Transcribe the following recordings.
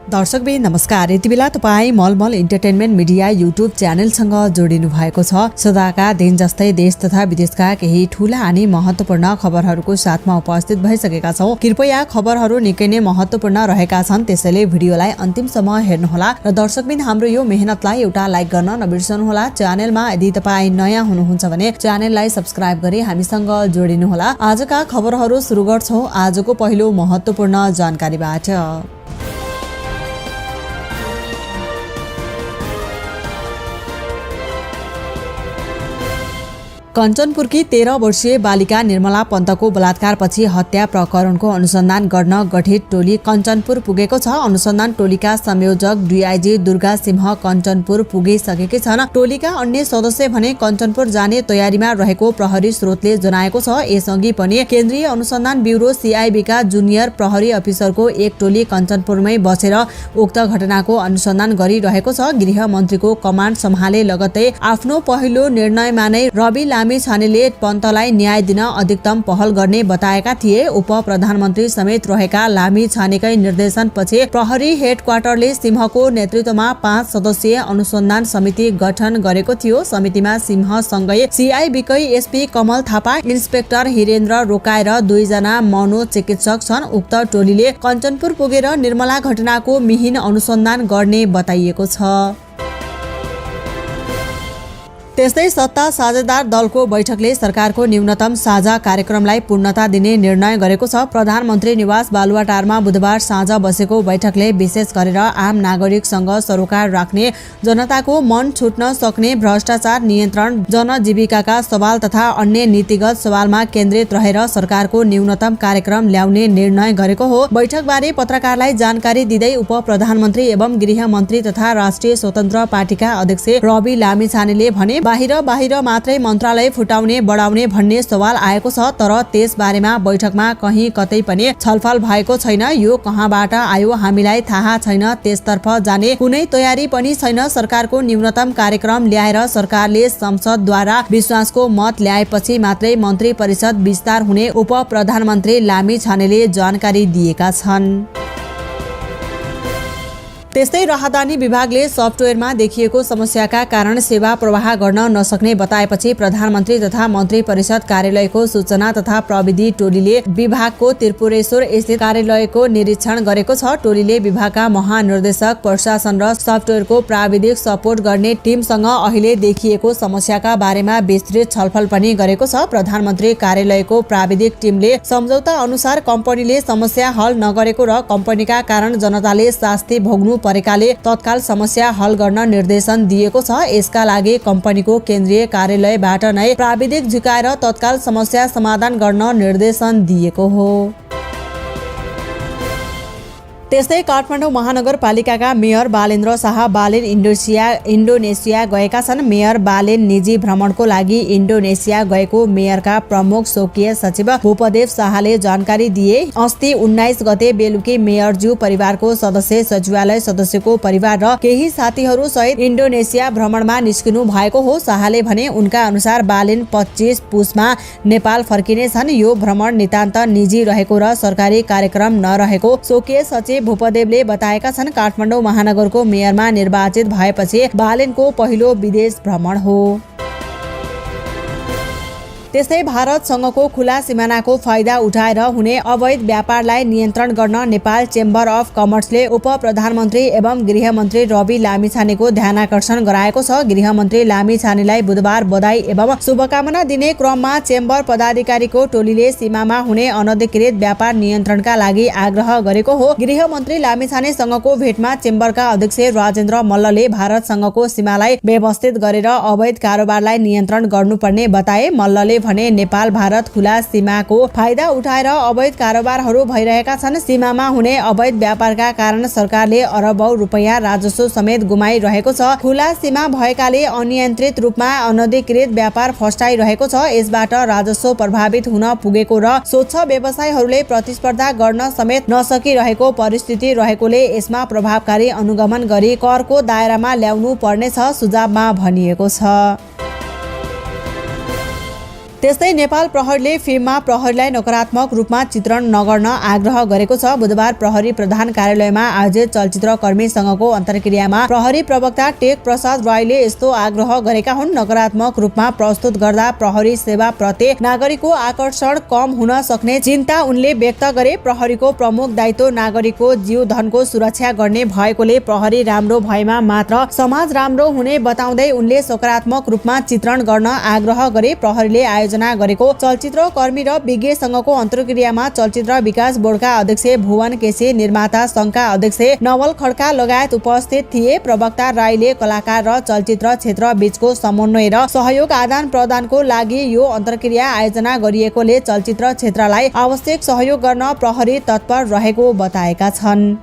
दर्शकबिन नमस्कार। यति बेला तपाईँ मलमल इन्टरटेनमेन्ट मिडिया युट्युब च्यानलसँग जोडिनु भएको छ। सदाका दिन जस्तै देश तथा विदेशका केही ठूला अनि महत्त्वपूर्ण खबरहरूको साथमा उपस्थित भइसकेका छौं। कृपया खबरहरू निकै नै महत्त्वपूर्ण रहेका छन्, त्यसैले भिडियोलाई अन्तिमसम्म हेर्नुहोला र दर्शकबिन हाम्रो यो मेहनतलाई एउटा लाइक गर्न नबिर्सनुहोला। च्यानलमा यदि तपाईँ नयाँ हुनुहुन्छ भने च्यानललाई सब्स्क्राइब गरी हामीसँग जोडिनुहोला। आजका खबरहरू सुरु गर्छौं आजको पहिलो महत्त्वपूर्ण जानकारीबाट। कञ्चनपुरकी 13 वर्षीय बालिका निर्मला पन्तको बलात्कारपछि हत्या प्रकरणको अनुसन्धान गर्न गठित टोली कञ्चनपुर पुगेको छ। अनुसन्धान टोलीका संयोजक डीआईजी दुर्गा सिंह कञ्चनपुर पुगिसकेकी छन्। टोलीका अन्य सदस्य भने कञ्चनपुर जाने तयारीमा रहेको प्रहरी स्रोतले जनाएको छ। यसअघि पनि केन्द्रीय अनुसन्धान ब्युरो सीआईबीका जुनियर प्रहरी अफिसरको एक टोली कञ्चनपुरमै बसेर उक्त घटनाको अनुसन्धान गरिरहेको छ। गृह मन्त्रीको कमान्ड सम्हाले लगत्तै आफ्नो पहिलो निर्णयमा नै रवि लामिछानेले पन्तलाई न्याय दिन अधिकतम पहल गर्ने बताएका थिए। उप प्रधानमन्त्री समेत रहेका लामिछानेकै निर्देशनपछि प्रहरी हेडक्वार्टरले सिंहको नेतृत्वमा 5 सदस्यीय अनुसन्धान समिति गठन गरेको थियो। समितिमा सिंहसँगै सीआईबीकै एसपी कमल थापा, इन्सपेक्टर हिरेन्द्र रोकाए र 2 जना मनोचिकित्सक छन्। उक्त टोलीले कञ्चनपुर पुगेर निर्मला घटनाको मिहिन अनुसन्धान गर्ने बताइएको छ। त्यस्तै सत्ता साझेदार दलको बैठकले सरकारको न्यूनतम साझा कार्यक्रमलाई पूर्णता दिने निर्णय गरेको छ। प्रधानमन्त्री निवास बालुवाटारमा बुधबार साँझ बसेको बैठकले विशेष गरेर आम नागरिकसँग सरोकार राख्ने, जनताको मन छुट्न सक्ने भ्रष्टाचार नियन्त्रण, जनजीविकाका सवाल तथा अन्य नीतिगत सवालमा केन्द्रित रहेर सरकारको न्यूनतम कार्यक्रम ल्याउने निर्णय गरेको हो। बैठकबारे पत्रकारलाई जानकारी दिँदै उप प्रधानमन्त्री एवं गृह मन्त्री तथा राष्ट्रिय स्वतन्त्र पार्टीका अध्यक्ष रवि लामिछानेले भने बाहिर मात्रै मन्त्रालय फुटाउने बढाउने भन्ने सवाल आएको छ, तर त्यस बारेमा बैठकमा कहीँ कतै पनि छलफल भएको छैन। यो कहाँबाट आयो हामीलाई थाहा छैन, त्यसतर्फ जाने कुनै तयारी पनि छैन। सरकारको न्यूनतम कार्यक्रम ल्याएर सरकारले संसदद्वारा विश्वासको मत ल्याएपछि मात्रै मन्त्री परिषद विस्तार हुने उप प्रधानमन्त्री लामिछानेले जानकारी दिएका छन्। त्यस्तै राहदानी विभागले सफ्टवेयरमा देखिएको समस्याका कारण सेवा प्रवाह गर्न नसक्ने बताएपछि प्रधानमन्त्री तथा मन्त्री परिषद कार्यालयको सूचना तथा प्रविधि टोलीले विभागको त्रिपुरेश्वर स्थित कार्यालयको निरीक्षण गरेको छ। टोलीले विभागका महानिर्देशक, प्रशासन र सफ्टवेयरको प्राविधिक सपोर्ट गर्ने टिमसँग अहिले देखिएको समस्याका बारेमा विस्तृत छलफल पनि गरेको छ। प्रधानमन्त्री कार्यालयको प्राविधिक टिमले सम्झौता अनुसार कम्पनीले समस्या हल नगरेको र कम्पनीका कारण जनताले शास्ति भोग्नु परेकाले तत्काल समस्या हल गर्न निर्देशन दिएको छ। यसका लागि कम्पनीको केन्द्रीय कार्यालयबाट नै प्राविधिक झुकाएर तत्काल समस्या समाधान गर्न निर्देशन दिएको हो। त्यस्तै काठमाडौँ महानगरपालिकाका मेयर बालेन्द्र शाह बालेन इन्डोनेसिया गएका छन्। मेयर बालेन निजी भ्रमणको लागि इन्डोनेसिया गएको मेयरका प्रमुख स्वकीय सचिव भूपदेव शाहले जानकारी दिए। अस्ति 19 गते बेलुकी मेयरज्यू परिवारको सदस्य, सचिवालय सदस्यको परिवार र केही साथीहरू सहित इन्डोनेसिया भ्रमणमा निस्किनु भएको हो। शाहले भने उनका अनुसार बालेन 25 पुसमा नेपाल फर्किने छन्। यो भ्रमण नितान्त निजी रहेको र सरकारी कार्यक्रम नरहेको स्वकीय सचिव भूपदेवले बताएका छन्। काठमाडौँ महानगरको मेयरमा निर्वाचित भएपछि बालेनको पहिलो विदेश भ्रमण हो। त्यस्तै भारतसँगको खुला सिमानाको फाइदा उठाएर हुने अवैध व्यापारलाई नियन्त्रण गर्न नेपाल चेम्बर अफ कमर्सले उप प्रधानमन्त्री एवं गृहमन्त्री रवि लामिछानेको ध्यानाकर्षण गराएको छ। गृहमन्त्री लामिछानेलाई बुधबार बधाई एवं शुभकामना दिने क्रममा चेम्बर पदाधिकारीको टोलीले सीमामा हुने अनधिकृत व्यापार नियन्त्रणका लागि आग्रह गरेको हो। गृहमन्त्री लामिछानेसँगको भेटमा चेम्बरका अध्यक्ष राजेन्द्र मल्लले भारतसँगको सीमालाई व्यवस्थित गरेर अवैध कारोबारलाई नियन्त्रण गर्नुपर्ने बताए। मल्लले भने नेपाल भारत खुला सीमाको फाइदा उठाएर अवैध कारोबारहरू भइरहेका छन्। सीमामा हुने अवैध व्यापारका कारण सरकारले अरबौं रुपैयाँ राजस्व समेत गुमाइरहेको छ। खुला सीमा भएकाले अनियन्त्रित रूपमा अनधिकृत व्यापार फस्टाइरहेको छ। यसबाट राजस्व प्रभावित हुन पुगेको र स्वच्छ व्यवसायीहरूले प्रतिस्पर्धा गर्न समेत नसकिरहेको परिस्थिति रहेकोले यसमा प्रभावकारी अनुगमन गरी करको दायरामा ल्याउनु पर्नेछ सुझावमा भनिएको छ। त्यस्तै नेपाल प्रहरीले फिल्ममा प्रहरीलाई नकारात्मक रूपमा चित्रण नगर्न आग्रह गरेको छ। बुधबार प्रहरी प्रधान कार्यालयमा आयोजित चलचित्र कर्मीसँगको अन्तर्क्रियामा प्रहरी प्रवक्ता टेक प्रसाद राईले यस्तो आग्रह गरेका हुन्। नकारात्मक रूपमा प्रस्तुत गर्दा प्रहरी सेवा प्रति नागरिकको आकर्षण कम हुन सक्ने चिन्ता उनले व्यक्त गरे। प्रहरीको प्रमुख दायित्व नागरिकको जीव धनको सुरक्षा गर्ने भएकोले प्रहरी राम्रो भएमा मात्र समाज राम्रो हुने बताउँदै उनले सकारात्मक रूपमा चित्रण गर्न आग्रह गरे। प्रहरीले आयोजना गरेको चलचित्र कर्मी र विज्ञसँगको अन्तर्क्रियामा चलचित्र विकास बोर्डका अध्यक्ष भुवन केसी, निर्माता संघका अध्यक्ष नवल खड्का लगायत उपस्थित थिए। प्रवक्ता राईले कलाकार र चलचित्र क्षेत्र बीचको समन्वय र सहयोग आदान प्रदानको लागि यो अन्तर्क्रिया आयोजना गरिएकोले चलचित्र क्षेत्रलाई आवश्यक सहयोग गर्न प्रहरी तत्पर रहेको बताएका छन्।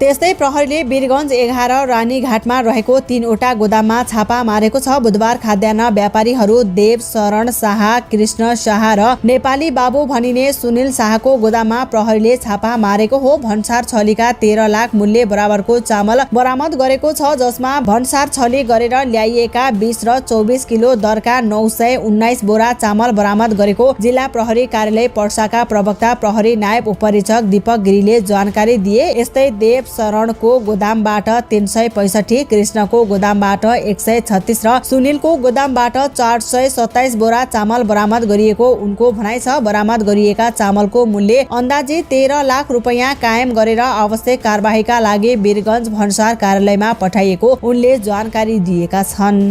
त्यस्तै प्रहरीले वीरगञ्ज 11 रानीघाटमा रहेको 3वटा गोदाममा छापा मारेको छ। बुधबार खाद्यान्न व्यापारीहरू देव शरण शाह, कृष्ण शाह र नेपाली बाबु भनिने सुनिल शाहको गोदाममा प्रहरीले छापा मारेको हो। भन्सार छलीका 13 लाख मूल्य बराबरको चामल बरामद गरेको छ, जसमा भन्सार छली गरेर ल्याइएका 20 र 24 किलो दरका 919 बोरा चामल बरामद गरेको जिल्ला प्रहरी कार्यालय पर्साका प्रवक्ता प्रहरी नायब उपरीक्षक दीपक गिरीले जानकारी दिए। यस्तै देव शरणको गोदामबाट 365, कृष्णको गोदामबाट 136 र सुनिलको गोदामबाट 427 बोरा चामल बरामद गरिएको उनको भनाइ छ। बरामद गरिएका चामलको मूल्य अन्दाजी 13 लाख रुपैयाँ कायम गरेर आवश्यक कारबाहीका लागि वीरगञ्ज भन्सार कार्यालयमा पठाइएको उनले जानकारी दिएका छन्।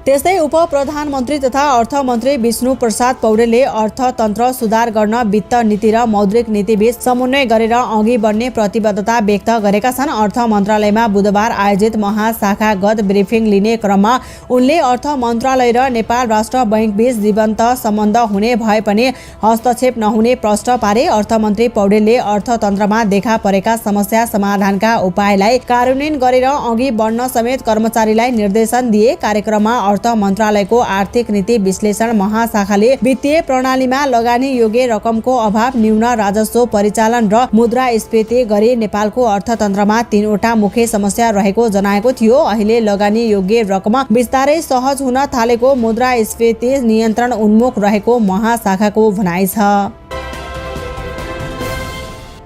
त्यस्तै उप प्रधानमन्त्री तथा अर्थमन्त्री विष्णु प्रसाद पौडेलले अर्थतन्त्र सुधार गर्न वित्त नीति र मौद्रिक नीतिबीच समन्वय गरेर अघि बढ्ने प्रतिबद्धता व्यक्त गरेका छन्। अर्थ मन्त्रालयमा बुधबार आयोजित महाशाखागत ब्रिफिङ लिने क्रममा उनले अर्थ मन्त्रालय र नेपाल राष्ट्र बैंक बीच जीवन्त सम्बन्ध हुने भए पनि हस्तक्षेप नहुने प्रश्न पारे। अर्थमन्त्री पौडेलले अर्थतन्त्रमा देखा परेका समस्या समाधानका उपायलाई कार्यान्वयन गरेर अघि बढ्न समेत कर्मचारीलाई निर्देशन दिए। कार्यक्रममा अर्थ मन्त्रालयको आर्थिक नीति विश्लेषण महाशाखाले वित्तीय प्रणालीमा लगानी योग्य रकमको अभाव, न्यून राजस्व परिचालन र मुद्रास्फीति गरी नेपालको अर्थतन्त्रमा 3वटा मुख्य समस्या रहेको जनाएको थियो। अहिले लगानी योग्य रकम बिस्तारै सहज हुन थालेको, मुद्रास्फीति नियन्त्रण उन्मुख रहेको महाशाखाको भनाइ छ।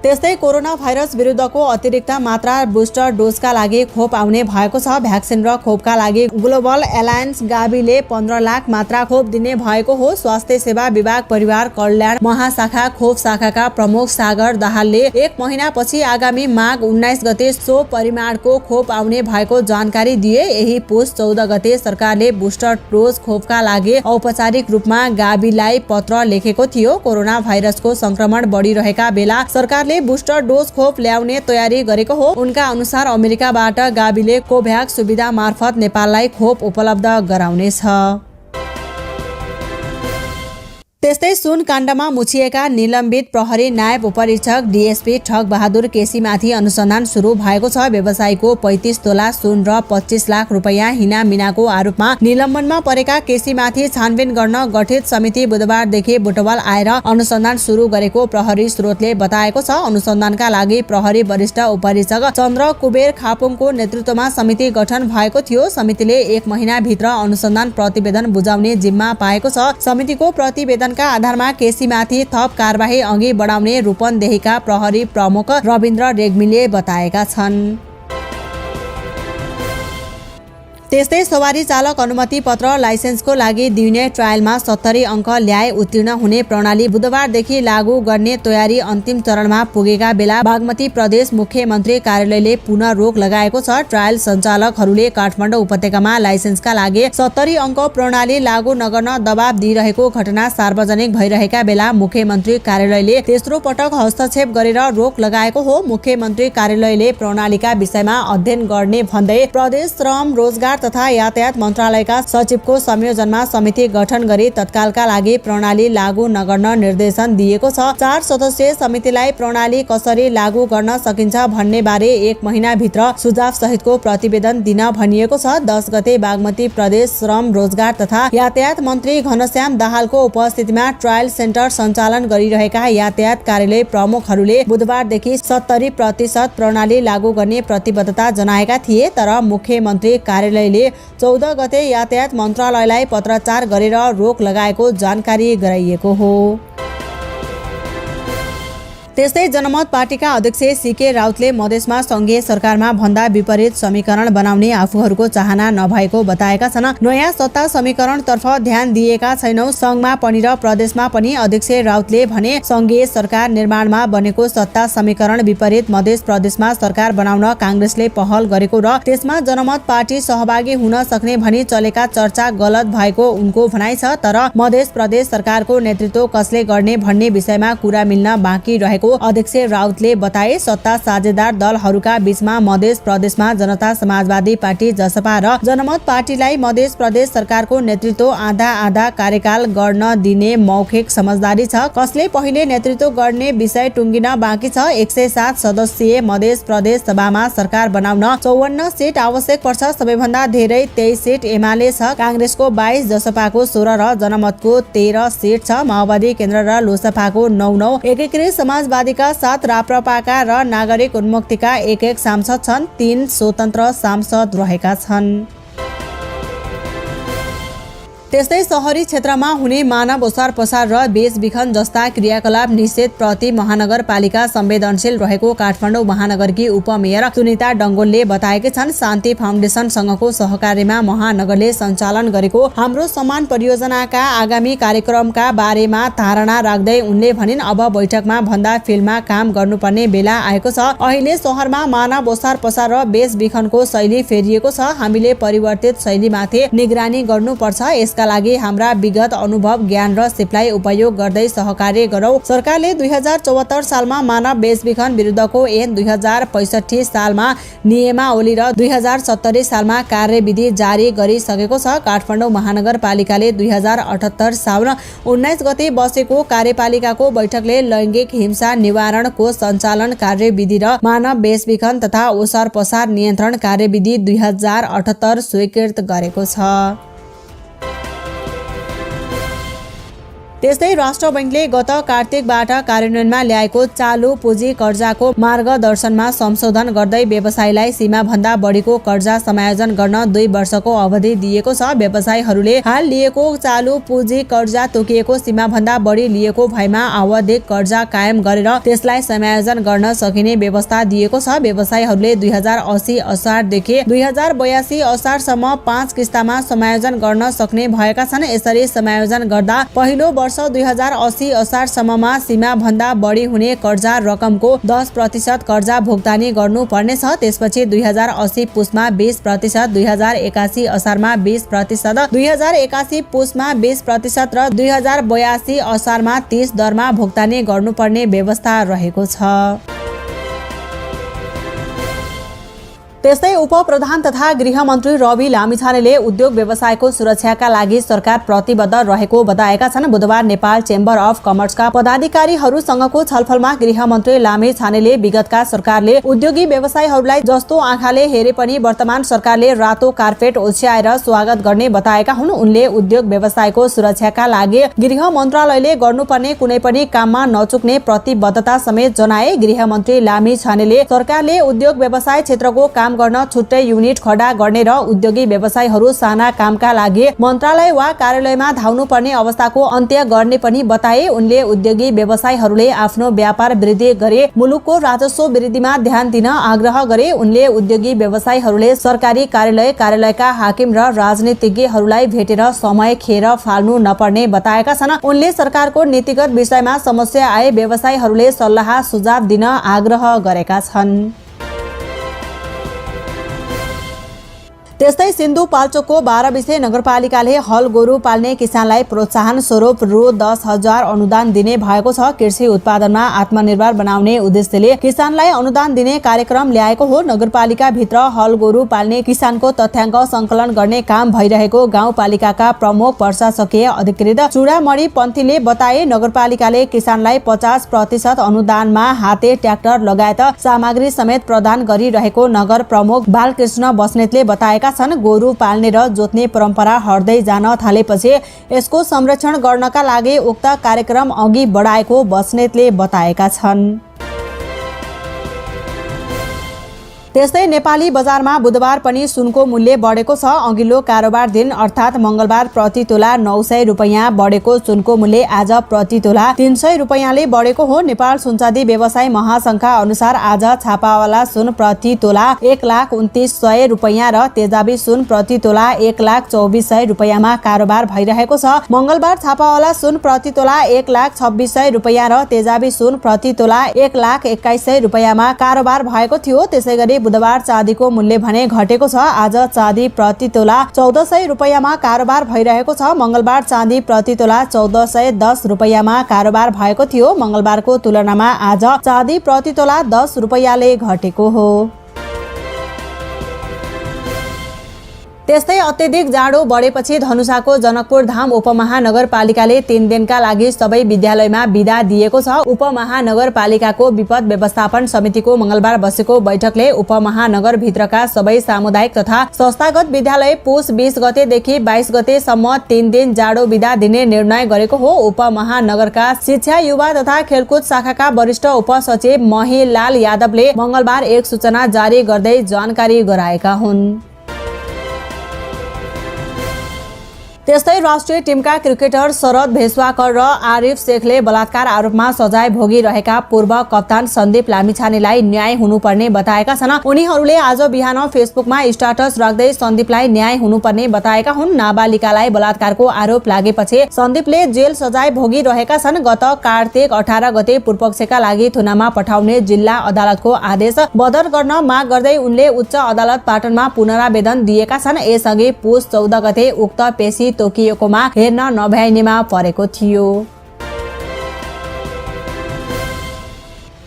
त्यस्तै कोरोना भाइरस विरुद्धको अतिरिक्त मात्रा बुस्टर डोजका लागि खोप आउने भएको छ। भ्याक्सिन र खोपका लागि ग्लोबल एलायन्स गाविले 15 लाख मात्रा खोप दिने भएको हो। स्वास्थ्य सेवा विभाग परिवार कल्याण महाशाखा खोप शाखाका प्रमुख सागर दाहालले 1 महिनापछि आगामी माघ 19 गते सो परिमाणको खोप आउने भएको जानकारी दिए। यही पुस 14 गते सरकारले बुस्टर डोज खोपका लागि औपचारिक रूपमा गाविलाई पत्र लेखेको थियो। कोरोना भाइरसको संक्रमण बढिरहेका बेला सरकारले बुस्टर डोज खोप ल्याउने तयारी गरेको हो। उनका अनुसार अमेरिकाबाट गाविले कोभ्याक्स सुविधा मार्फत नेपाललाई खोप उपलब्ध गराउनेछ। त्यस्तै सुन काण्डमा मुछिएका निलम्बित प्रहरी नायब उपरीक्षक डीएसपी ठग बहादुर केसीमाथि अनुसन्धान सुरु भएको छ। व्यवसायीको 35 तोला सुन र 25 लाख रुपैयाँ हिनामिनाको आरोपमा निलम्बनमा परेका केसीमाथि छानबिन गर्न गठित समिति बुधबारदेखि बुटवल आएर अनुसन्धान सुरु गरेको प्रहरी स्रोतले बताएको छ। अनुसन्धानका लागि प्रहरी वरिष्ठ उपरीक्षक चन्द्र कुबेर खापुङको नेतृत्वमा समिति गठन भएको थियो। समितिले 1 महिनाभित्र अनुसन्धान प्रतिवेदन बुझाउने जिम्मा पाएको छ। समितिको प्रतिवेदन का आधारमा केसीमाथि थप कारबाही अघि बढाउने रूपन्देहीका प्रहरी प्रमुख रविन्द्र रेग्मीले बताएका छन्। त्यस्तै सवारी चालक अनुमति पत्र लाइसेन्सको लागि दिइने ट्रायलमा 70 अङ्क ल्याए उत्तीर्ण हुने प्रणाली बुधबारदेखि लागू गर्ने तयारी अन्तिम चरणमा पुगेका बेला बागमती प्रदेश मुख्यमन्त्री कार्यालयले पुनः रोक लगाएको छ। ट्रायल सञ्चालकहरूले काठमाडौँ उपत्यकामा लाइसेन्सका लागि 70 अङ्क प्रणाली लागू नगर्न दबाब दिइरहेको घटना सार्वजनिक भइरहेका बेला मुख्यमन्त्री कार्यालयले तेस्रो पटक हस्तक्षेप गरेर रोक लगाएको हो। मुख्यमन्त्री कार्यालयले प्रणालीका विषयमा अध्ययन गर्ने भन्दै प्रदेश श्रम रोजगार तथा यातायात मन्त्रालयका सचिवको संयोजनमा समिति गठन गरी तत्कालका लागि प्रणाली लागू नगर्न निर्देशन दिएको छ। 4 सदस्यीय समितिलाई प्रणाली कसरी लागू गर्न सकिन्छ भन्ने बारे 1 महिनाभित्र सुझाव सहितको प्रतिवेदन दिन भनिएको छ। 10 गते बागमती प्रदेश श्रम रोजगार तथा यातायात मन्त्री घनश्याम दाहालको उपस्थितिमा ट्रायल सेन्टर सञ्चालन गरिरहेका यातायात कार्यालय प्रमुखहरूले बुधबारदेखि 70% प्रणाली लागू गर्ने प्रतिबद्धता जनाएका थिए। तर मुख्यमन्त्री कार्यालयले कार्यालयले 14 गते यातायात मन्त्रालयलाई पत्राचार गरेर रोक लगाएको जानकारी गराइएको हो। त्यस्तै जनमत पार्टीका अध्यक्ष सीके राउतले मधेसमा संघीय सरकारमा भन्दा विपरीत समीकरण बनाउने आफूहरूको चाहना नभएको बताएका छन्। नयाँ सत्ता समीकरणतर्फ ध्यान दिएका छैनौं, संघमा पनि र प्रदेशमा पनि। अध्यक्ष राउतले भने संघीय सरकार निर्माणमा बनेको सत्ता समीकरण विपरीत मधेस प्रदेशमा सरकार बनाउन कांग्रेसले पहल गरेको र त्यसमा जनमत पार्टी सहभागी हुन सक्ने भनी चलेका चर्चा गलत भएको उनको भनाइ छ। तर मधेस प्रदेश सरकारको नेतृत्व कसले गर्ने भन्ने विषयमा कुरा मिल्न बाँकी रहेको अध्यक्ष राउतले बताए। सत्ता साझेदार दलहरूका बीचमा मधेस प्रदेशमा जनता समाजवादी पार्टी जसपा र जनमत पार्टीलाई मधेस प्रदेश सरकारको नेतृत्व आधा आधा कार्यकाल गर्न दिने मौखिक समझदारी छ। कसले पहिले नेतृत्व गर्ने विषय टुङ्गिन बाँकी छ। 107 सदस्यीय मधेस प्रदेश सभामा सरकार बनाउन 54 सिट आवश्यक पर्छ। सबैभन्दा धेरै 23 सिट एमाले छ, कांग्रेसको 22, जसपाको 16 र जनमतको 13 सिट छ। माओवादी केन्द्र र लोसपाको 9, एकीकृत समाजवादीका 7, राप्रपाका र नागरिक उन्मुक्तिका 1 सांसद छन्। 3 स्वतन्त्र सांसद रहेका छन्। त्यस्तै शहरी क्षेत्रमा हुने मानव ओसार पसार र बेचबिखन जस्ता क्रियाकलाप निषेध प्रति महानगरपालिका संवेदनशील रहेको काठमाडौँ महानगरकी उपमेयर सुनिता डङ्गोलले बताएकी छन्। शान्ति फाउन्डेसनसँगको सहकार्यमा महानगरले सञ्चालन गरेको हाम्रो सम्मान परियोजनाका आगामी कार्यक्रमका बारेमा धारणा राख्दै उनले भनिन्, अब बैठकमा भन्दा फिल्डमा काम गर्नुपर्ने बेला आएको छ। अहिले शहरमा मानव ओसार पसार र बेचबिखनको शैली फेरिएको छ। हामीले परिवर्तित शैलीमाथि निगरानी गर्नुपर्छ। यसका लागि हाम्रा विगत अनुभव, ज्ञान र सिपलाई उपयोग गर्दै सहकार्य गरौं। सरकारले 2074 सालमा मानव बेचबिखन विरुद्धको ऐन, 2065 सालमा नियमावली र 2070 सालमा कार्यविधि जारी गरिसकेको छ। काठमाडौँ महानगरपालिकाले 2078 साउन 19 गते बसेको कार्यपालिकाको बैठकले लैङ्गिक हिंसा निवारणको सञ्चालन कार्यविधि र मानव बेचबिखन तथा ओसार पसार नियन्त्रण कार्यविधि 2078 स्वीकृत गरेको छ। त्यस्तै राष्ट्र बैंकले गत कार्तिकबाट कार्यान्वयनमा ल्याएको चालु पुँजी कर्जाको मार्गदर्शनमा संशोधन गर्दै व्यवसायलाई सीमाभन्दा बढीको कर्जा समायोजन गर्न 2 वर्षको अवधि दिएको छ। व्यवसायीहरूले हाल लिएको चालु पुँजी कर्जा तोकिएको सीमाभन्दा बढी लिएको भएमा आवधिक कर्जा कायम गरेर त्यसलाई समायोजन गर्न सकिने व्यवस्था दिएको छ। व्यवसायीहरूले 2080 असारदेखि 2082 असारसम्म 5 किस्तामा समायोजन गर्न सक्ने भएका छन्। यसरी समायोजन गर्दा पहिलो वर्ष 2080 असारसम्ममा सीमाभन्दा बढी हुने कर्जा रकमको 10% कर्जा भुक्तानी गर्नुपर्नेछ। त्यसपछि 2080 पुसमा 20%, 2081 असारमा 20%, 2081 पुसमा 20% र 2082 असारमा 30 दरमा भुक्तानी गर्नुपर्ने व्यवस्था रहेको छ। त्यस्तै उपप्रधान तथा गृहमन्त्री रवि लामिछानेले उद्योग व्यवसायको सुरक्षाका लागि सरकार प्रतिबद्ध रहेको बताएका छन्। बुधबार नेपाल चेम्बर अफ कमर्सका पदाधिकारीहरूसँगको छलफलमा गृहमन्त्री लामिछानेले विगतका सरकारले उद्योगी व्यवसायीहरूलाई जस्तो आँखाले हेरे पनि वर्तमान सरकारले रातो कार्पेट ओछ्याएर स्वागत गर्ने बताएका हुन्। उनले उद्योग व्यवसायको सुरक्षाका लागि गृह मन्त्रालयले गर्नुपर्ने कुनै पनि काममा नचुक्ने प्रतिबद्धता समेत जनाए। गृहमन्त्री लामिछानेले सरकारले उद्योग व्यवसाय क्षेत्रको काम गर्न छुट्टै युनिट खडा गर्ने र उद्योगी व्यवसायीहरू साना कामका लागि मन्त्रालय वा कार्यालयमा धाउनुपर्ने अवस्थाको अन्त्य गर्ने पनि बताए। उनले उद्योगी व्यवसायीहरूले आफ्नो व्यापार वृद्धि गरे मुलुकको राजस्व वृद्धिमा ध्यान दिन आग्रह गरे। उनले उद्योगी व्यवसायीहरूले सरकारी कार्यालयका हाकिम र राजनीतिज्ञहरूलाई भेटेर समय खेर फाल्नु नपर्ने बताएका छन्। उनले सरकारको नीतिगत विषयमा समस्या आए व्यवसायीहरूले सल्लाह सुझाव दिन आग्रह गरेका छन्। त्यस्तै सिन्धुपाल्चोकको 12 विषय नगरपालिकाले हल गोरु पाल्ने किसानलाई प्रोत्साहन स्वरूप रु 10,000 अनुदान दिने भएको छ। कृषि उत्पादनमा आत्मनिर्भर बनाउने उद्देश्यले किसानलाई अनुदान दिने कार्यक्रम ल्याएको हो। नगरपालिका भित्र हल गोरु पाल्ने किसानको तथ्याङ्क संकलन गर्ने काम भइरहेको गाउँपालिकाका प्रमुख प्रशासकीय अधिकृत चुडामणि पन्थीले बताए। नगरपालिकाले किसानलाई 50% अनुदानमा हाते ट्र्याक्टर लगायत सामग्री समेत प्रदान गरिरहेको नगर प्रमुख बालकृष्ण बस्नेतले बताएका छन्। गोरु पाल्ने र जोत्ने परम्परा हट्दै जान थालेपछि यसको संरक्षण गर्नका लागि उक्त कार्यक्रम अघि बढाएको बस्नेतले बताएका छन्। त्यस्तै नेपाली बजारमा बुधबार पनि सुनको मूल्य बढेको छ। अघिल्लो कारोबार दिन अर्थात् मंगलबार प्रति तोला 900 रुपैयाँ बढेको सुनको मूल्य आज प्रति तोला 300 रुपैयाँले बढेको हो। नेपाल सुनचाँदी व्यवसाय महासंघका अनुसार आज छापावाला सुन प्रति तोला 1,29,000 रुपैयाँ र तेजाबी सुन प्रति तोला 1,24,000 रुपैयाँमा कारोबार भइरहेको छ। मंगलबार छापावाला सुन प्रति तोला 1,26,000 रुपैयाँ र तेजाबी सुन प्रति तोला 1,21,000 रुपैयाँमा कारोबार भएको थियो। त्यसैगरी बुधबार चाँदीको मूल्य भने घटेको छ। आज चाँदी प्रति तोला 1,400 रुपैयाँमा कारोबार भइरहेको छ। मंगलबार चाँदी प्रति तोला 1,410 रुपैयाँमा कारोबार भएको थियो। मंगलबारको तुलनामा आज चाँदी प्रति तोला 10 रुपैयाँले घटेको हो। त्यस्तै अत्यधिक जाडो बढेपछि धनुषाको जनकपुर धाम उपमहानगरपालिकाले 3 दिनका लागि सबै विद्यालयमा बिदा दिएको छ। उपमहानगरपालिकाको विपद व्यवस्थापन समितिको मंगलबार बसेको बैठकले उपमहानगर भित्रका सबै सामुदायिक तथा संस्थागत विद्यालय पुस 20 गतेदेखि 22 गतेसम्म 3 दिन जाडो बिदा दिने निर्णय गरेको हो। उपमहानगरका शिक्षा युवा तथा खेलकुद शाखाका वरिष्ठ उपसचिव महिलाल यादवले मंगलबार एक सूचना जारी गर्दै जानकारी गराएका हुन्। त्यस्तै राष्ट्रिय टिमका क्रिकेटर शरद भेष्वाकर र आरिफ शेखले बलात्कार आरोपमा सजाय भोगिरहेका पूर्व कप्तान सन्दीप लामिछानेलाई न्याय हुनुपर्ने बताएका छन्। उनीहरूले आज बिहान फेसबुकमा स्ट्याटस राख्दै सन्दीपलाई न्याय हुनुपर्ने बताएका हुन्। नाबालिकालाई बलात्कारको आरोप लागेपछि सन्दीपले जेल सजाय भोगिरहेका छन्। गत कार्तिक 18 गते पूर्वपक्षका लागि थुनामा पठाउने जिल्ला अदालतको आदेश बदर गर्न माग गर्दै उनले उच्च अदालत पाटनमा पुनरावेदन दिएका छन्। यसअघि पुस 14 गते उक्त पेशी तोकिएकोमा हेर्न नभ्याइनेमा परेको थियो।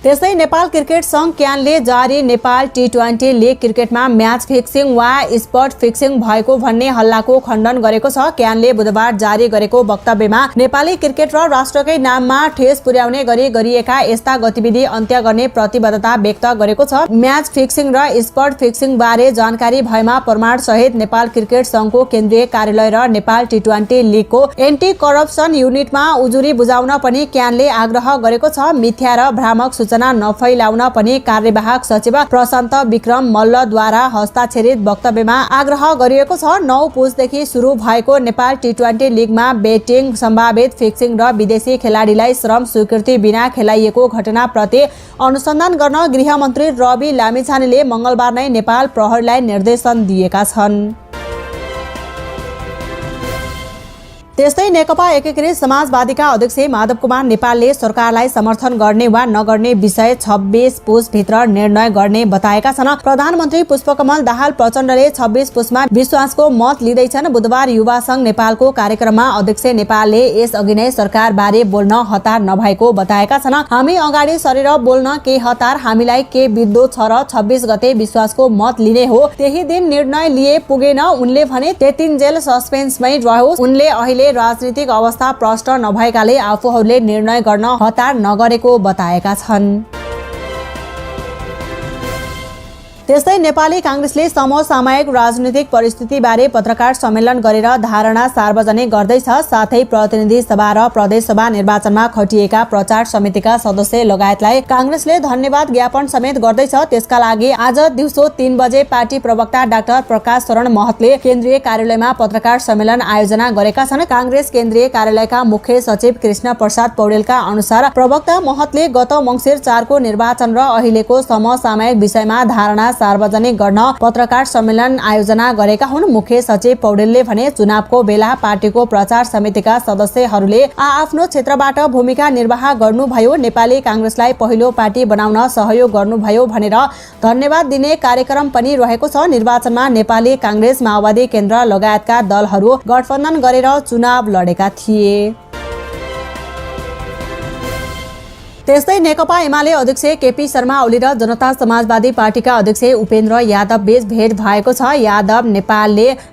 त्यस्तै नेपाल क्रिकेट संघ क्यानले जारी नेपाल टी20 लीग क्रिकेटमा म्याच फिक्सिङ वा स्पट फिक्सिङ भएको भन्ने हल्लाको खण्डन गरेको छ। क्यानले बुधबार जारी गरेको वक्तव्यमा नेपाली क्रिकेट र राष्ट्रकै नाममा ठेस पुर्याउने गरी गरिएका यस्ता गतिविधि अन्त्य गर्ने प्रतिबद्धता व्यक्त गरेको छ। म्याच फिक्सिङ र स्पट फिक्सिङ बारे जानकारी भएमा प्रमाण सहित नेपाल क्रिकेट संघको केन्द्रीय कार्यालय र नेपाल टी20 लीगको एन्टी करप्सन युनिटमा उजुरी बुझाउन पनि क्यानले आग्रह गरेको छ। मिथ्या र भ्रामक सूचना नफैलाउन पनि कार्यवाहक सचिव प्रशान्त विक्रम मल्लद्वारा हस्ताक्षरित वक्तव्यमा आग्रह गरिएको छ। 9 पुसदेखि सुरु भएको नेपाल टी20 लीगमा बेटिङ, सम्भावित फिक्सिङ र विदेशी खेलाडीलाई श्रम स्वीकृति बिना खेलाइएको घटनाप्रति अनुसन्धान गर्न गृहमन्त्री रवि लामिछानेले मंगलबार नै नेपाल प्रहरीलाई निर्देशन दिएका छन्। त्यस्तै नेकपा एकीकृत समाजवादीका अध्यक्ष माधव कुमार नेपालले सरकारलाई समर्थन गर्ने वा नगर्ने विषय 26 पुस भित्र निर्णय गर्ने बताएका छन्। प्रधानमन्त्री पुष्पकमल दाहाल प्रचण्डले 26 पुसमा विश्वासको मत लिँदैछन्। बुधबार युवा संघ नेपालको कार्यक्रममा अध्यक्ष नेपालले यसअघि नै सरकारबारे बोल्न हतार नभएको बताएका छन्। हामी अगाडि सरेर बोल्न के हतार, हामीलाई के बित्दो छ र 26 गते विश्वासको मत लिने हो। त्यही दिन निर्णय लिए पुगेन। उनले भने त्यतिन्जेल सस्पेन्समै रहोस्। उनले अहिले राजनीतिक अवस्था प्रष्ट नभएकाले आफूहरूले निर्णय गर्न हतार नगरेको बताएका छन्। त्यस्तै नेपाली कांग्रेसले समसामयिक राजनीतिक परिस्थितिबारे पत्रकार सम्मेलन गरेर धारणा सार्वजनिक गर्दैछ। साथै प्रतिनिधि सभा र प्रदेश सभा निर्वाचनमा खटिएका प्रचार समितिका सदस्य लगायतलाई कांग्रेसले धन्यवाद ज्ञापन समेत गर्दैछ। त्यसका लागि आज दिउँसो 3 बजे पार्टी प्रवक्ता डाक्टर प्रकाश शरण महतले केन्द्रीय कार्यालयमा पत्रकार सम्मेलन आयोजना गरेका छन्। कांग्रेस केन्द्रीय कार्यालयका मुख्य सचिव कृष्ण प्रसाद पौडेलका अनुसार प्रवक्ता महतले गत मङ्सिर 4 को निर्वाचन र अहिलेको समसामयिक विषयमा धारणा सार्वजनिक गर्न पत्रकार सम्मेलन आयोजना गरेका हुन्। मुख्य सचिव पौडेलले भने चुनावको बेला पार्टीको प्रचार समितिका सदस्यहरूले आफ्नो क्षेत्रबाट भूमिका निर्वाह गर्नुभयो, नेपाली कांग्रेसलाई पहिलो पार्टी बनाउन सहयोग गर्नुभयो भनेर धन्यवाद दिने कार्यक्रम पनि रहेको छ। निर्वाचनमा नेपाली कांग्रेस, माओवादी केन्द्र लगायतका दलहरू गठबन्धन गरेर चुनाव लडेका थिए। त्यस्तै नेकपा एमाले अध्यक्ष केपी शर्मा ओली र जनता समाजवादी पार्टीका अध्यक्ष उपेन्द्र यादव बीच भेट भएको छ।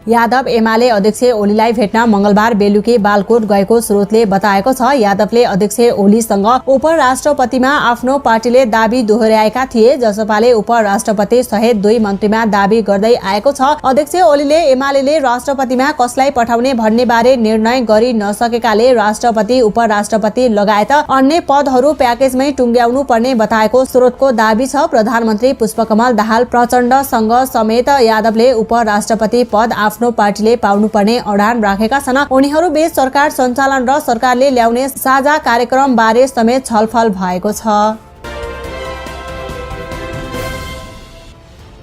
यादव एमाले अध्यक्ष ओलीलाई भेट्न मंगलबार बेलुकी बालकोट गएको स्रोतले बताएको छ। यादवले अध्यक्ष ओलीसँग उपराष्ट्रपतिमा आफ्नो पार्टीले दाबी दोहोर्याएका थिए। जसपाले उपराष्ट्रपति सहित 2 मन्त्रीमा दाबी गर्दै आएको छ। अध्यक्ष ओलीले एमालेले राष्ट्रपतिमा कसलाई पठाउने भन्ने बारे निर्णय गरि नसकेकाले राष्ट्रपति, उपराष्ट्रपति लगायत अन्य पदहरू प्याकेज प्याकेजमै टुङ्ग्याउनु पर्ने बताएको स्रोतको दाबी छ। प्रधानमन्त्री पुष्पकमल दाहाल प्रचण्डसँग समेत यादवले उपराष्ट्रपति पद आफ्नो पार्टीले पाउनुपर्ने अडान राखेका छन्। उनीहरूबीच सरकार सञ्चालन र सरकारले ल्याउने साझा कार्यक्रम बारे समेत छलफल भएको छ।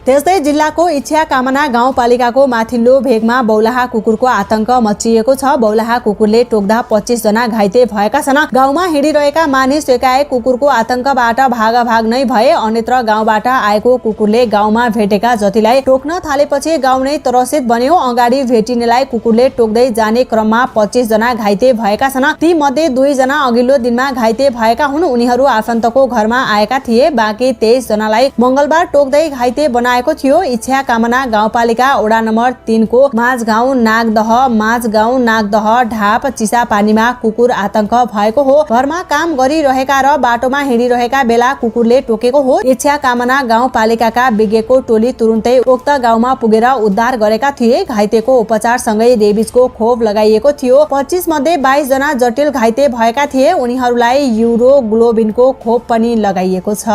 त्यस्तै जिल्लाको इच्छा कामना गाउँपालिकाको माथिल्लो भेगमा बौलाहा कुकुरको आतंक मचिएको छ। बौलाहा कुकुरले टोक्दा 25 जना घाइते भएका छन्। गाउँमा हिँडिरहेका मानिस एकाएक कुकुरको आतंकबाट भागाभाग नै भए। अन्यत्र गाउँबाट आएको कुकुरले गाउँमा भेटेका जतिलाई टोक्न थालेपछि गाउँ नै त्रसित बन्यो। अगाडि भेटिनेलाई कुकुरले टोक्दै जाने क्रममा 25 जना घाइते भएका छन्। ती मध्ये 2 जना अघिल्लो दिनमा घाइते भएका हुन्। उनीहरू आफन्तको घरमा आएका थिए। बाँकी 23 जनालाई मंगलबार टोक्दै घाइते बनाएको थियो। इच्छा कामना गाउँपालिका वडा नम्बर 3 को माझगाउँ नागदह ढाप चिसापानीमा कुकुर आतंक भएको हो। घरमा काम गरिरहेका र बाटोमा हिँडिरहेका बेला कुकुरले टोकेको हो। इच्छा कामना गाउँपालिकाका विज्ञको टोली तुरुन्तै उक्त गाउँमा पुगेर उद्धार गरेका थिए। घाइतेको उपचारसँगै रेबिजको खोप लगाइएको थियो। 25 मध्ये 22 जना जटिल घाइते भएका थिए। उनीहरूलाई युरोग्लोबिनको खोप पनि लगाइएको छ।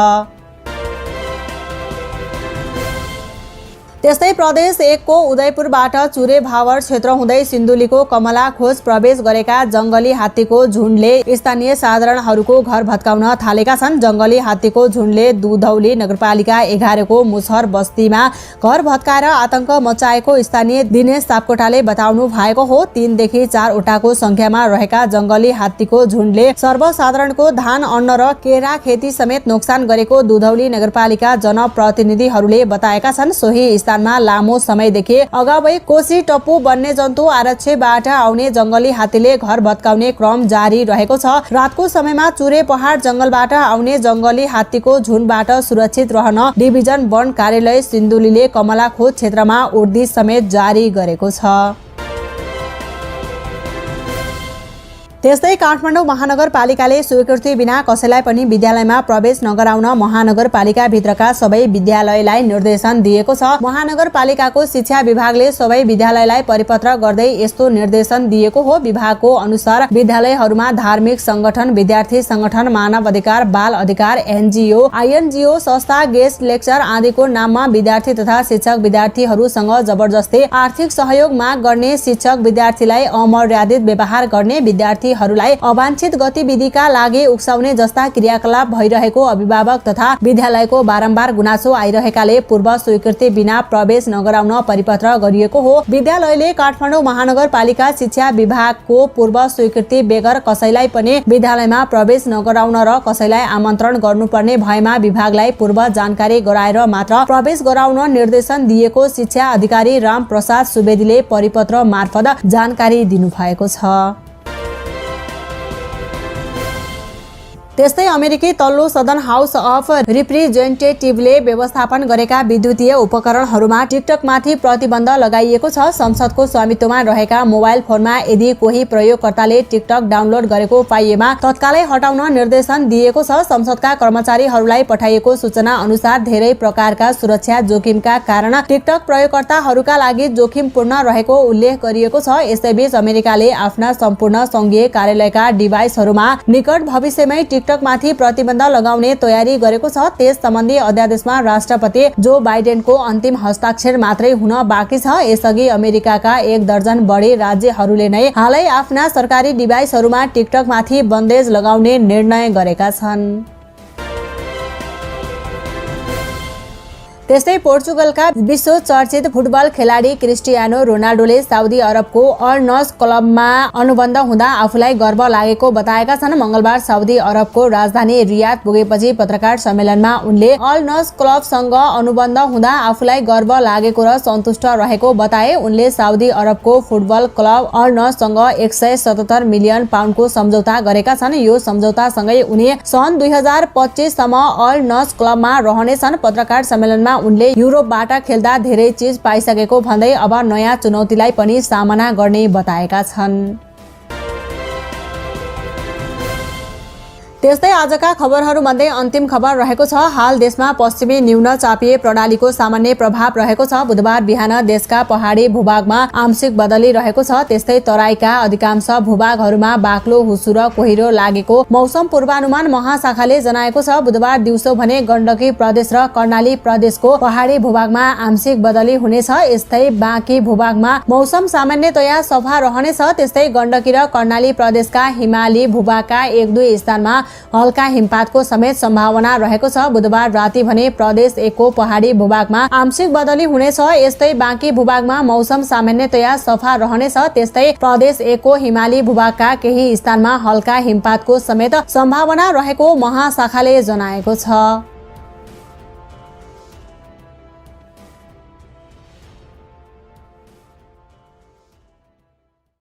त्यस्तै प्रदेश 1 को उदयपुरबाट चुरे भावर क्षेत्र हुँदै सिन्धुलीको कमला खोज प्रवेश गरेका जंगली हात्तीको झुण्डले स्थानीय साधारणहरूको घर भत्काउन थालेका छन्। जंगली हात्तीको झुण्डले दुधौली नगरपालिका 11 को मुसहर बस्तीमा घर भत्काएर आतंक मचाएको स्थानीय दिनेश सापकोटाले बताउनु भएको हो। 3 देखि 4 वटाको संख्यामा रहेका जंगली हात्तीको झुण्डले सर्वसाधारणको धान, अन्न र केरा खेती समेत नोक्सान गरेको दुधौली नगरपालिका जनप्रतिनिधिहरूले बताएका छन्। सोही स्थानमा लामो समयदेखि अगावै कोसी टप्पु बन्ने जन्तु आरक्षबाट आउने जंगली हात्तीले घर भत्काउने क्रम जारी रहेको छ। रातको समयमा चुरे पहाड जंगलबाट आउने जंगली हात्तीको झुण्डबाट सुरक्षित रहन डिभिजन वन कार्यालय सिन्धुलीले कमला खोज क्षेत्रमा उर्दी समेत जारी गरेको छ। त्यस्तै काठमाडौँ महानगरपालिकाले स्वीकृति बिना कसैलाई पनि विद्यालयमा प्रवेश नगराउन महानगरपालिका भित्रका सबै विद्यालयलाई निर्देशन दिएको छ। महानगरपालिकाको शिक्षा विभागले सबै विद्यालयलाई परिपत्र गर्दै यस्तो निर्देशन दिएको हो। विभागको अनुसार विद्यालयहरूमा धार्मिक संगठन, विद्यार्थी संगठन, मानव अधिकार, बाल अधिकार, एनजीओ, आईएनजीओ संस्था, गेस्ट लेक्चर आदिको नाममा विद्यार्थी तथा शिक्षक विद्यार्थीहरूसँग जबरजस्ती आर्थिक सहयोग माग गर्ने, शिक्षक विद्यार्थीलाई अमर्यादित व्यवहार गर्ने, विद्यार्थीहरूलाई अवांछित गतिविधिका लागि उक्साउने जस्ता क्रियाकलाप भइरहेको अभिभावक तथा विद्यालयको बारम्बार गुनासो आइरहेकाले पूर्व स्वीकृति बिना प्रवेश नगराउन परिपत्र गरिएको हो। विद्यालयले काठमाडौँ महानगरपालिका शिक्षा विभागको पूर्व स्वीकृति बेगर कसैलाई पनि विद्यालयमा प्रवेश नगराउन र कसैलाई आमन्त्रण गर्नुपर्ने भएमा विभागलाई पूर्व जानकारी गराएर मात्र प्रवेश गराउन निर्देशन दिएको शिक्षा अधिकारी राम प्रसाद सुवेदीले परिपत्र मार्फत जानकारी दिनुभएको छ। त्यस्तै अमेरिकी तल्लो सदन हाउस अफ रिप्रेजेन्टेटिभले व्यवस्थापन गरेका विद्युतीय उपकरणहरूमा टिकटकमाथि प्रतिबन्ध लगाइएको छ। संसदको स्वामित्वमा रहेका मोबाइल फोनमा यदि कोही प्रयोगकर्ताले टिकटक डाउनलोड गरेको पाइएमा तत्कालै हटाउन निर्देशन दिएको छ। संसदका कर्मचारीहरूलाई पठाइएको सूचना अनुसार धेरै प्रकारका सुरक्षा जोखिमका कारण टिकटक प्रयोगकर्ताहरूका लागि जोखिमपूर्ण रहेको उल्लेख गरिएको छ। यसैबीच अमेरिकाले आफ्ना सम्पूर्ण संघीय कार्यालयका डिभाइसहरूमा निकट भविष्यमै टिकटकमाथि प्रतिबन्ध लगाउने तयारी गरेको छ। त्यस सम्बन्धी अध्यादेशमा राष्ट्रपति जो बाइडेनको अन्तिम हस्ताक्षर मात्रै हुन बाँकी छ। यसअघि अमेरिकाका 1 दर्जन बढी राज्यहरूले नै हालै आफ्ना सरकारी डिभाइसहरूमा टिकटकमाथि बन्देज लगाउने निर्णय गरेका छन्। त्यस्तै पोर्चुगलका विश्व चर्चित फुटबल खेलाडी क्रिस्टियानो रोनाल्डोले साउदी अरबको अल नस्र क्लबमा अनुबन्ध हुँदा आफूलाई गर्व लागेको बताएका छन्। मंगलबार साउदी अरबको राजधानी रियाद पुगेपछि पत्रकार सम्मेलनमा उनले अल नस्र क्लबसँग अनुबन्ध हुँदा आफूलाई गर्व लागेको र सन्तुष्ट रहेको बताए। उनले साउदी अरबको फुटबल क्लब अल नस्रसँग 177 मिलियन पाउन्डको सम्झौता गरेका छन्। यो सम्झौतासँगै उनी सन् 2025 सम्म अल नस्र क्लबमा रहनेछन्। पत्रकार सम्मेलनमा उनले युरोपबाट खेल्दा धेरै चीज पाइसकेको भन्दै अब नयाँ चुनौतीलाई पनि सामना गर्ने बताएका छन्। त्यस्तै आजका खबरहरूमध्ये अन्तिम खबर रहेको छ। हाल देशमा पश्चिमी न्यून चापिए प्रणालीको सामान्य प्रभाव रहेको छ। बुधबार बिहान देशका पहाडी भूभागमा आंशिक बदली रहेको छ। त्यस्तै तराईका अधिकांश भूभागहरूमा बाक्लो हुसु र कोहिरो लागेको मौसम पूर्वानुमान महाशाखाले जनाएको छ। बुधबार दिउँसो भने गण्डकी प्रदेश र कर्णाली प्रदेशको पहाडी भूभागमा आंशिक बदली हुनेछ। यस्तै बाँकी भूभागमा मौसम सामान्यतया सफा रहनेछ। त्यस्तै गण्डकी र कर्णाली प्रदेशका हिमाली भूभागका 1-2 स्थानमा हल्का हिमपातको समेत सम्भावना रहेको छ। बुधबार राति भने प्रदेश 1 को पहाडी भूभागमा आंशिक बदली हुनेछ। यस्तै बाँकी भूभागमा मौसम सामान्यतया सफा रहनेछ। त्यस्तै प्रदेश 1 को हिमाली भूभागका केही स्थानमा हल्का हिमपातको समेत सम्भावना रहेको महाशाखाले जनाएको छ।